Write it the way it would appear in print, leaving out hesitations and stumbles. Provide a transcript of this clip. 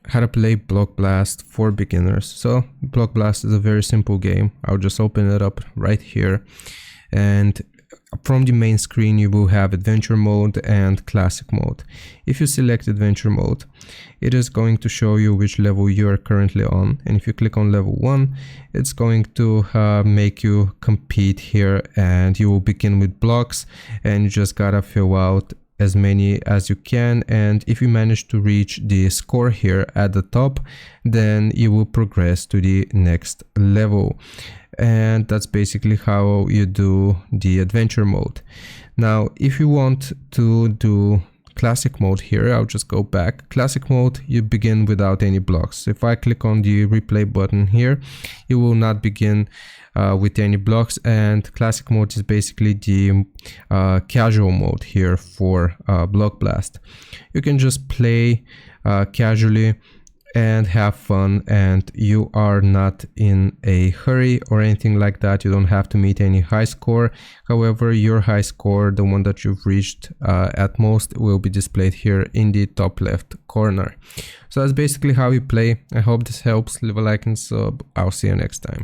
how to play Block Blast for beginners. So Block Blast is a very simple game. I'll just open it up right here, and from the main screen you will have adventure mode and classic mode. If you select adventure mode, it is going to show you which level you are currently on, and if you click on level 1, it's going to make you compete here, and you will begin with blocks, and you just gotta fill out as many as you can, and if you manage to reach the score here at the top, then you will progress to the next level. And that's basically how you do the adventure mode. Now if you want to do classic mode here, I'll just go back. Classic mode, you begin without any blocks. If I click on the replay button here, you will not begin with any blocks, and classic mode is basically the casual mode here for Block Blast. You can just play casually and have fun, and you are not in a hurry or anything like that. You don't have to meet any high score. However, your high score, the one that you've reached at most, will be displayed here in the top left corner. So that's basically how you play. I hope this helps. Leave a like and sub. I'll see you next time.